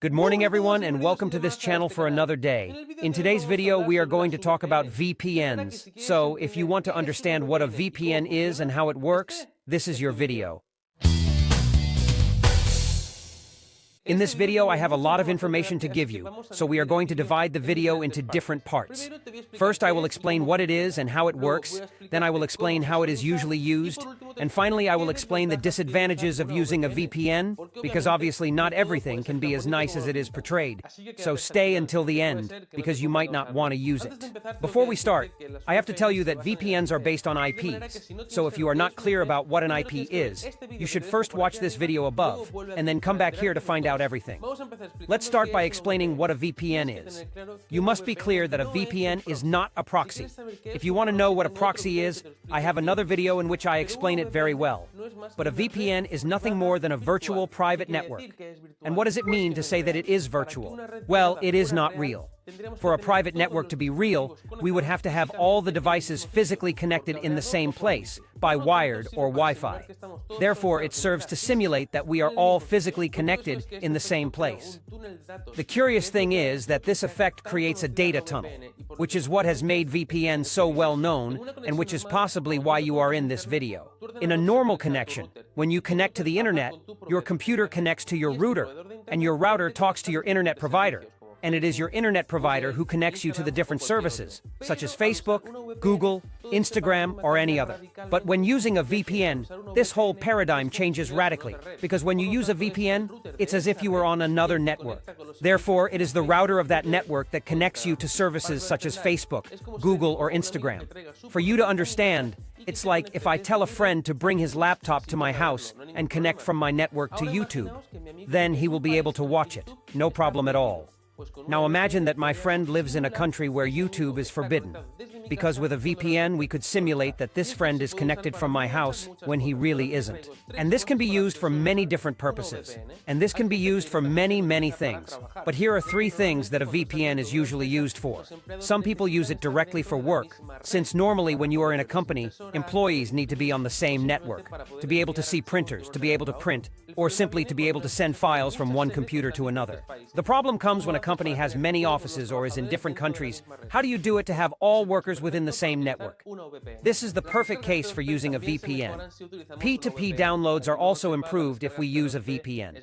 Good morning, everyone, and welcome to this channel for another day. In today's video, we are going to talk about VPNs. So, if you want to understand what a VPN is and how it works, this is your video. In this video, I have a lot of information to give you, so we are going to divide the video into different parts. First, I will explain what it is and how it works, then I will explain how it is usually used, and finally I will explain the disadvantages of using a VPN, because obviously not everything can be as nice as it is portrayed. So stay until the end, because you might not want to use it. Before we start, I have to tell you that VPNs are based on IPs, so if you are not clear about what an IP is, you should first watch this video above, and then come back here to find out everything. Let's start by explaining what a VPN is. You must be clear that a VPN is not a proxy. If you want to know what a proxy is, I have another video in which I explain it very well. But a VPN is nothing more than a virtual private network. And what does it mean to say that it is virtual? Well, it is not real. For a private network to be real, we would have to have all the devices physically connected in the same place, by wired or Wi-Fi. Therefore, it serves to simulate that we are all physically connected in the same place. The curious thing is that this effect creates a data tunnel, which is what has made VPN so well known, and which is possibly why you are in this video. In a normal connection, when you connect to the internet, your computer connects to your router, and your router talks to your internet provider. And it is your internet provider who connects you to the different services, such as Facebook, Google, Instagram, or any other. But when using a VPN, this whole paradigm changes radically, because when you use a VPN, it's as if you were on another network. Therefore, it is the router of that network that connects you to services such as Facebook, Google, or Instagram. For you to understand, it's like if I tell a friend to bring his laptop to my house and connect from my network to YouTube. Then he will be able to watch it, no problem at all. Now imagine that my friend lives in a country where YouTube is forbidden, because with a VPN we could simulate that this friend is connected from my house when he really isn't. And this can be used for many different purposes. And this can be used for many things. But here are 3 things that a VPN is usually used for. Some people use it directly for work, since normally when you are in a company, employees need to be on the same network, to be able to see printers, to be able to print, or simply to be able to send files from one computer to another. The problem comes when a company has many offices or is in different countries. How do you do it to have all workers within the same network? This is the perfect case for using a VPN. P2P downloads are also improved if we use a VPN.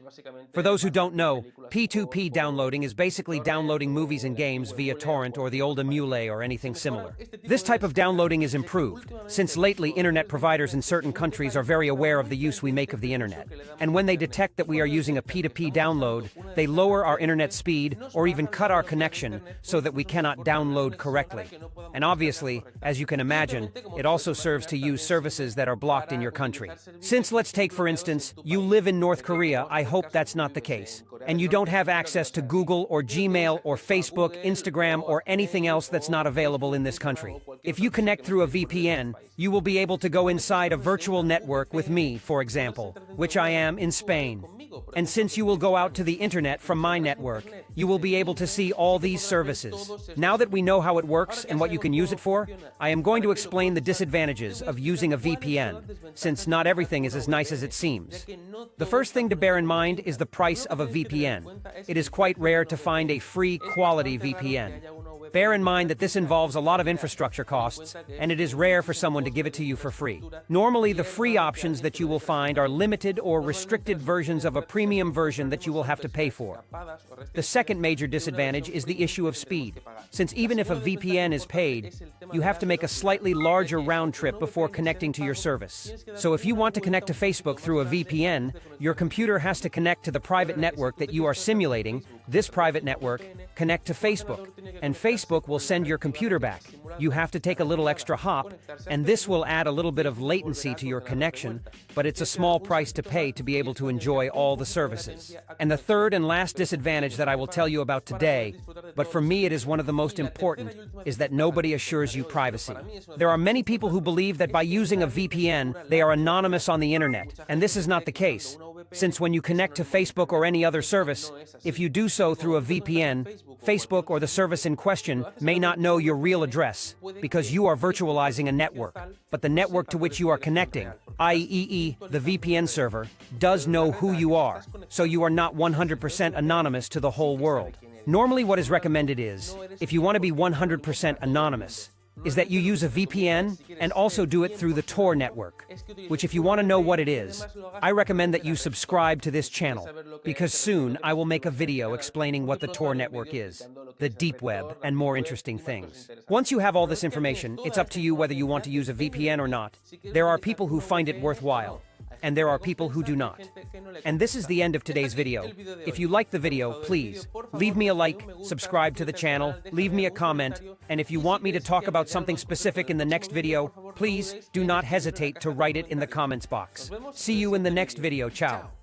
For those who don't know, P2P downloading is basically downloading movies and games via torrent or the old emule or anything similar. This type of downloading is improved, since lately internet providers in certain countries are very aware of the use we make of the internet. And when they detect that we are using a P2P download, they lower our internet speed or even cut our connection so that we cannot download correctly. And obviously, as you can imagine, it also serves to use services that are blocked in your country. Since, let's take for instance, you live in North Korea, I hope that's not the case, and you don't have access to Google or Gmail or Facebook, Instagram, or anything else that's not available in this country. If you connect through a VPN, you will be able to go inside a virtual network with me, for example, which I am in Spain. And since you will go out to the internet from my network, you will be able to see all these services. Now that we know how it works and what you can use it for, I am going to explain the disadvantages of using a VPN, since not everything is as nice as it seems. The first thing to bear in mind is the price of a VPN. It is quite rare to find a free quality VPN. Bear in mind that this involves a lot of infrastructure costs, and it is rare for someone to give it to you for free. Normally, the free options that you will find are limited or restricted versions of a premium version that you will have to pay for. The second major disadvantage is the issue of speed, since even if a VPN is paid, you have to make a slightly larger round trip before connecting to your service. So if you want to connect to Facebook through a VPN, your computer has to connect to the private network that you are simulating. This private network connect to Facebook, and Facebook will send your computer back. You have to take a little extra hop, and this will add a little bit of latency to your connection, but it's a small price to pay to be able to enjoy all the services. And the third and last disadvantage that I will tell you about today, but for me it is one of the most important, is that nobody assures you privacy. There are many people who believe that by using a VPN, they are anonymous on the internet, and this is not the case. Since when you connect to Facebook or any other service, if you do so through a VPN, Facebook or the service in question may not know your real address because you are virtualizing a network. But the network to which you are connecting, i.e. the VPN server, does know who you are, so you are not 100% anonymous to the whole world. Normally what is recommended is, if you want to be 100% anonymous, is that you use a VPN and also do it through the Tor network, which if you want to know what it is, I recommend that you subscribe to this channel, because soon I will make a video explaining what the Tor network is, the deep web, and more interesting things. Once you have all this information, it's up to you whether you want to use a VPN or not. There are people who find it worthwhile, and there are people who do not. And this is the end of today's video. If you liked the video, please leave me a like, subscribe to the channel, leave me a comment, and if you want me to talk about something specific in the next video, please do not hesitate to write it in the comments box. See you in the next video. Ciao.